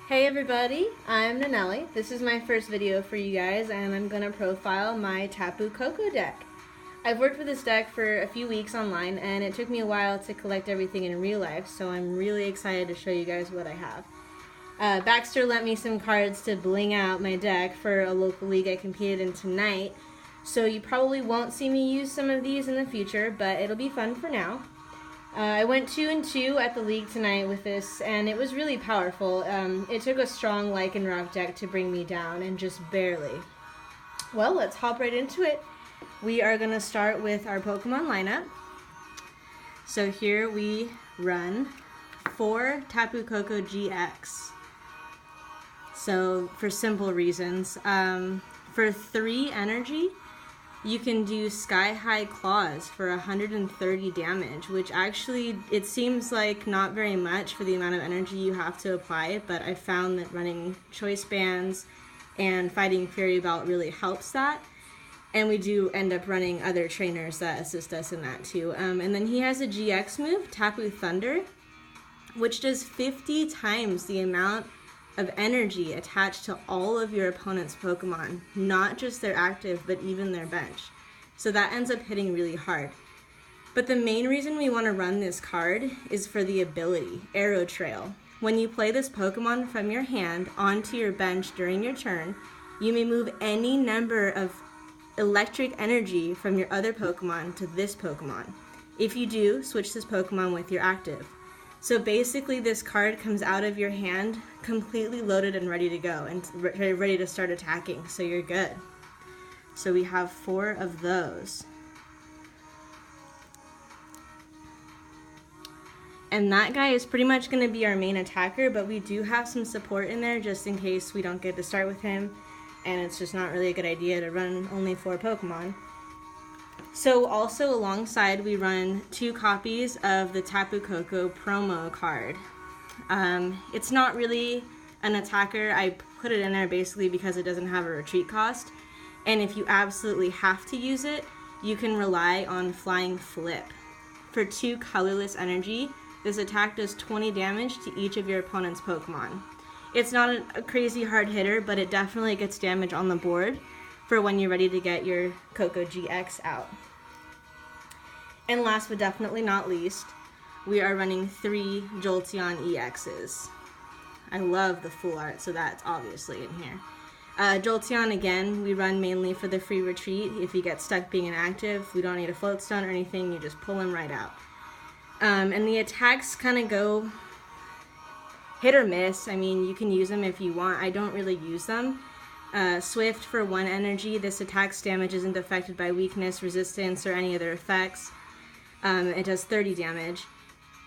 Hey everybody, I'm Nanelly. This is my first video for you guys and I'm going to profile my Tapu Koko deck. I've worked with this deck for a few weeks online and it took me a while to collect everything in real life, so I'm really excited to show you guys what I have. Baxter lent me some cards to bling out my deck for a local league I competed in tonight, so you probably won't see me use some of these in the future, but it'll be fun for now. I went 2-2 at the league tonight with this, and it was really powerful. It took a strong Lycanroc deck to bring me down, and just barely. Well, let's hop right into it. We are going to start with our Pokemon lineup. So here we run 4 Tapu Koko GX. So for simple reasons, for 3 energy, you can do Sky High Claws for 130 damage, which actually, it seems like not very much for the amount of energy you have to apply, but I found that running Choice Bands and fighting Fairy Belt really helps that. And we do end up running other trainers that assist us in that too. And then he has a GX move, Tapu Thunder, which does 50 times the amount of energy attached to all of your opponent's Pokemon, not just their active, but even their bench. So that ends up hitting really hard. But the main reason we want to run this card is for the ability, Arrow Trail. When you play this Pokemon from your hand onto your bench during your turn, you may move any number of electric energy from your other Pokemon to this Pokemon. If you do, switch this Pokemon with your active. So basically this card comes out of your hand completely loaded and ready to go and ready to start attacking, so you're good. So we have 4 of those. And that guy is pretty much going to be our main attacker, but we do have some support in there just in case we don't get to start with him and it's just not really a good idea to run only 4 Pokemon. So also alongside we run 2 copies of the Tapu Koko promo card. It's not really an attacker. I put it in there basically because it doesn't have a retreat cost. And if you absolutely have to use it, you can rely on Flying Flip. For 2 colorless energy, this attack does 20 damage to each of your opponent's Pokemon. It's not a crazy hard hitter, but it definitely gets damage on the board for when you're ready to get your Koko GX out. And last but definitely not least, we are running 3 Jolteon EXs. I love the full art, so that's obviously in here. Jolteon, again, we run mainly for the free retreat. If you get stuck being inactive, we don't need a float stone or anything, you just pull him right out. And the attacks kind of go hit or miss. I mean, you can use them if you want. I don't really use them. Swift for 1 energy. This attack's damage isn't affected by weakness, resistance, or any other effects. It does 30 damage.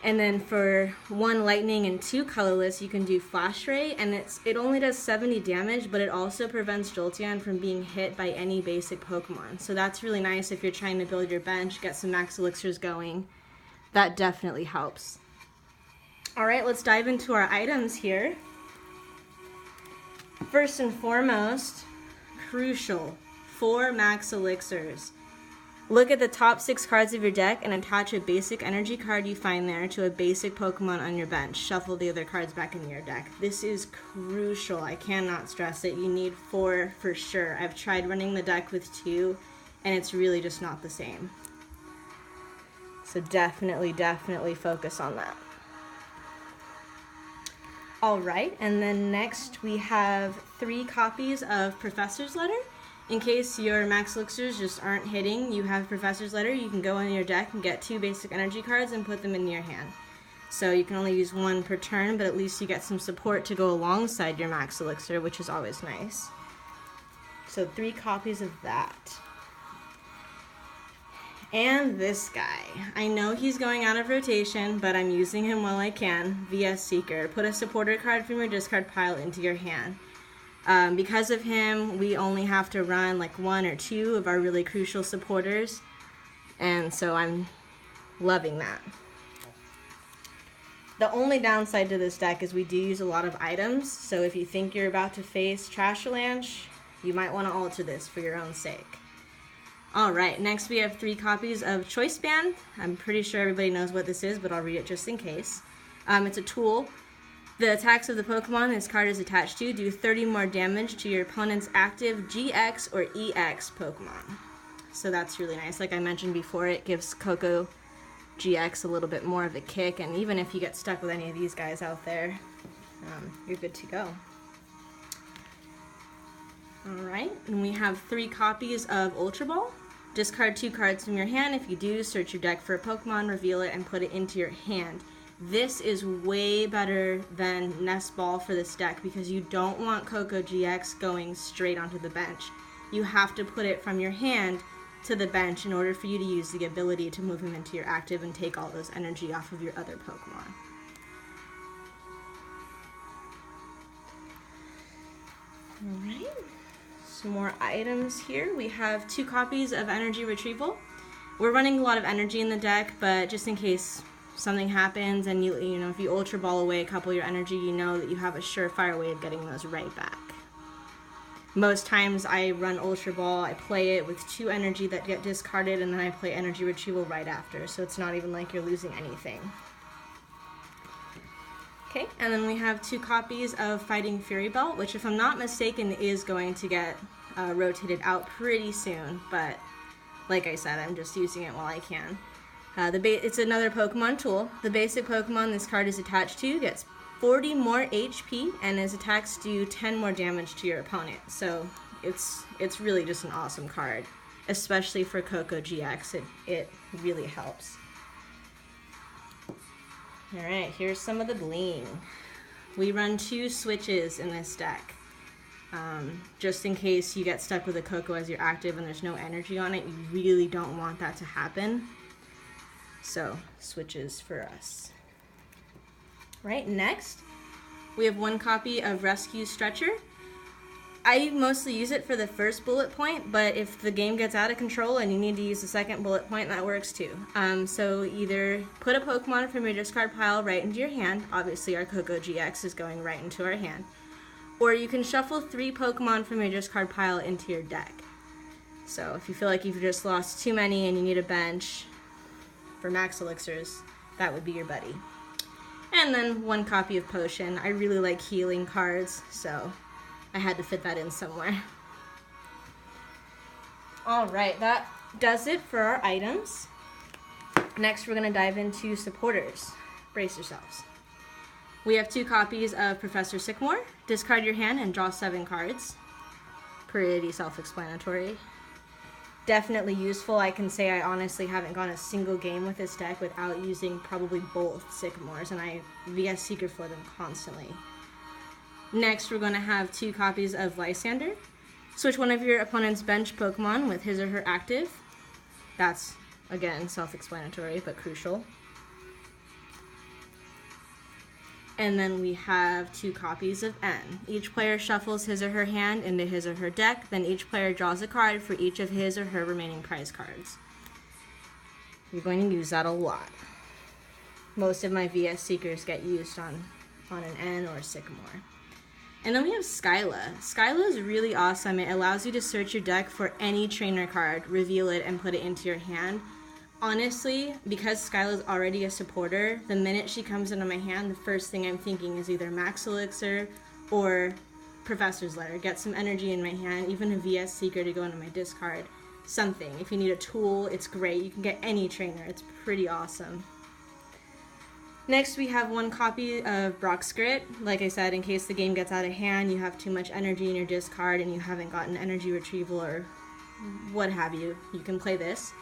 And then for 1 lightning and 2 colorless, you can do Flash Ray, and it only does 70 damage, but it also prevents Jolteon from being hit by any basic Pokemon. So that's really nice if you're trying to build your bench, get some max elixirs going. That definitely helps. Alright, let's dive into our items here. First and foremost, crucial, 4 max elixirs. Look at the top 6 cards of your deck and attach a basic energy card you find there to a basic Pokemon on your bench. Shuffle the other cards back into your deck. This is crucial. I cannot stress it. You need 4 for sure. I've tried running the deck with 2 and it's really just not the same. So definitely focus on that. Alright, and then next we have 3 copies of Professor's Letter. In case your max elixirs just aren't hitting, you have Professor's Letter. You can go in your deck and get 2 basic energy cards and put them in your hand. So you can only use 1 per turn, but at least you get some support to go alongside your max elixir, which is always nice. So 3 copies of that. And this guy. I know he's going out of rotation, but I'm using him while I can. VS Seeker. Put a supporter card from your discard pile into your hand. Because of him, we only have to run like 1 or 2 of our really crucial supporters, and so I'm loving that. The only downside to this deck is we do use a lot of items, so if you think you're about to face Trashalanche, you might want to alter this for your own sake. Alright, next we have 3 copies of Choice Band. I'm pretty sure everybody knows what this is, but I'll read it just in case. It's a tool. The attacks of the Pokemon this card is attached to do 30 more damage to your opponent's active GX or EX Pokemon. So that's really nice. Like I mentioned before, it gives Koko GX a little bit more of a kick, and even if you get stuck with any of these guys out there, you're good to go. Alright, and we have 3 copies of Ultra Ball. Discard 2 cards from your hand. If you do, search your deck for a Pokemon, reveal it, and put it into your hand. This is way better than Nest Ball for this deck because you don't want Koko GX going straight onto the bench. You have to put it from your hand to the bench in order for you to use the ability to move him into your active and take all those energy off of your other Pokemon. Alright, some more items here. We have 2 copies of Energy Retrieval. We're running a lot of energy in the deck, but just in case something happens and you know, if you Ultra Ball away a couple of your energy, you know that you have a surefire way of getting those right back. Most times I run Ultra Ball, I play it with 2 energy that get discarded, and then I play Energy Retrieval right after, so it's not even like you're losing anything. Okay, and then we have 2 copies of Fighting Fury Belt, which if I'm not mistaken is going to get rotated out pretty soon, but like I said, I'm just using it while I can. It's another Pokemon tool. The basic Pokemon this card is attached to gets 40 more HP, and his attacks do 10 more damage to your opponent. So it's really just an awesome card, especially for Koko GX. It really helps. Alright, here's some of the bling. We run 2 switches in this deck. Just in case you get stuck with a Koko as your active and there's no energy on it, you really don't want that to happen. So, switches for us. Right, next, we have 1 copy of Rescue Stretcher. I mostly use it for the first bullet point, but if the game gets out of control and you need to use the second bullet point, that works too. So either put a Pokemon from your discard pile right into your hand, obviously our Koko GX is going right into our hand, or you can shuffle 3 Pokemon from your discard pile into your deck. So if you feel like you've just lost too many and you need a bench for max elixirs, that would be your buddy. And then 1 copy of Potion. I really like healing cards, so I had to fit that in somewhere. Alright, that does it for our items. Next we're going to dive into supporters. Brace yourselves. We have 2 copies of Professor Sycamore. Discard your hand and draw 7 cards. Pretty self-explanatory. Definitely useful. I can say I honestly haven't gone a single game with this deck without using probably both Sycamores, and I VS Seeker for them constantly. Next, we're going to have 2 copies of Lysander. Switch one of your opponent's bench Pokemon with his or her active. That's, again, self-explanatory, but crucial. And then we have 2 copies of N. Each player shuffles his or her hand into his or her deck, then each player draws a card for each of his or her remaining prize cards. You're going to use that a lot. Most of my VS Seekers get used on an N or a Sycamore. And then we have Skyla. Skyla is really awesome. It allows you to search your deck for any trainer card, reveal it, and put it into your hand. Honestly, because Skyla's already a supporter, the minute she comes into my hand, the first thing I'm thinking is either Max Elixir or Professor's Letter. Get some energy in my hand, even a VS Seeker to go into my discard. Something. If you need a tool, it's great. You can get any trainer. It's pretty awesome. Next, we have 1 copy of Brock's Grit. Like I said, in case the game gets out of hand, you have too much energy in your discard and you haven't gotten energy retrieval or what have you, you can play this.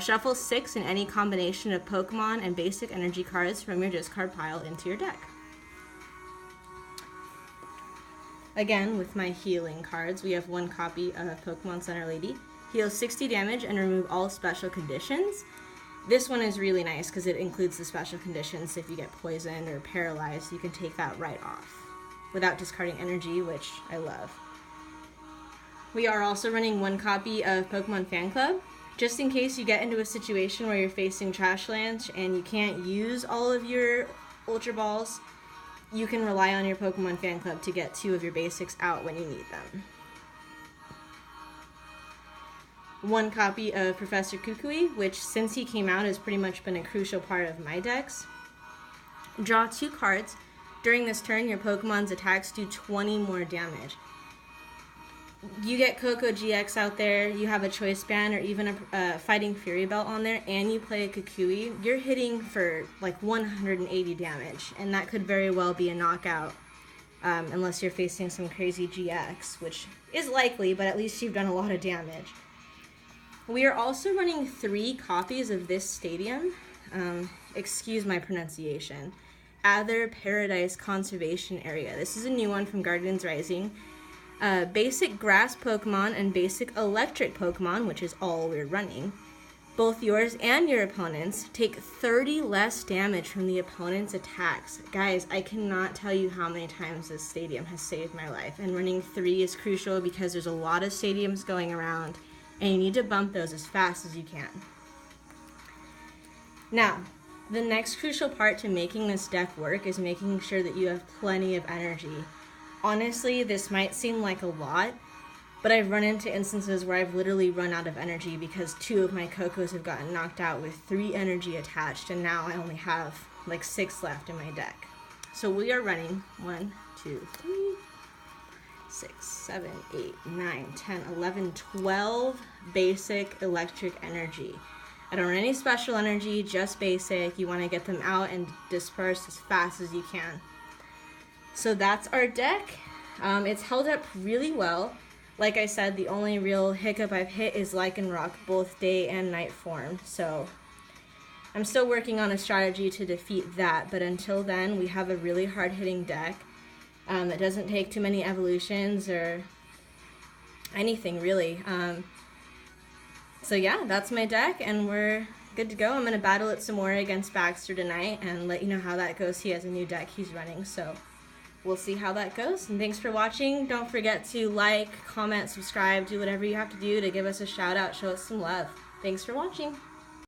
Shuffle 6 in any combination of Pokemon and basic energy cards from your discard pile into your deck. Again, with my healing cards, we have 1 copy of Pokemon Center Lady. Heal 60 damage and remove all special conditions. This one is really nice because it includes the special conditions. If you get poisoned or paralyzed, you can take that right off without discarding energy, which I love. We are also running 1 copy of Pokemon Fan Club. Just in case you get into a situation where you're facing Trashlands and you can't use all of your Ultra Balls, you can rely on your Pokemon Fan Club to get 2 of your basics out when you need them. 1 copy of Professor Kukui, which since he came out has pretty much been a crucial part of my decks. Draw 2 cards, During this turn, your Pokemon's attacks do 20 more damage. You get Koko GX out there, you have a Choice Band or even a Fighting Fury Belt on there, and you play a Kukui, you're hitting for like 180 damage, and that could very well be a knockout, unless you're facing some crazy GX, which is likely, but at least you've done a lot of damage. We are also running 3 copies of this stadium, excuse my pronunciation, Aether Paradise Conservation Area. This is a new one from Guardians Rising. Basic grass Pokemon and basic electric Pokemon, which is all we're running, both yours and your opponent's, take 30 less damage from the opponent's attacks. Guys, I cannot tell you how many times this stadium has saved my life, and running 3 is crucial because there's a lot of stadiums going around, and you need to bump those as fast as you can. Now, the next crucial part to making this deck work is making sure that you have plenty of energy. Honestly, this might seem like a lot, but I've run into instances where I've literally run out of energy because 2 of my Kokos have gotten knocked out with 3 energy attached, and now I only have like 6 left in my deck. So we are running 1, 2, 3, 6, 7, 8, 9, 10, 11, 12 basic electric energy. I don't run any special energy, just basic. You want to get them out and disperse as fast as you can. So that's our deck. It's held up really well. Like I said, the only real hiccup I've hit is Lycanroc, both day and night form. So I'm still working on a strategy to defeat that, but until then, we have a really hard-hitting deck that doesn't take too many evolutions or anything really. So yeah, that's my deck, and we're good to go. I'm going to battle it some more against Baxter tonight and let you know how that goes. He has a new deck he's running, so we'll see how that goes. And thanks for watching. Don't forget to like, comment, subscribe, do whatever you have to do to give us a shout out, show us some love. Thanks for watching.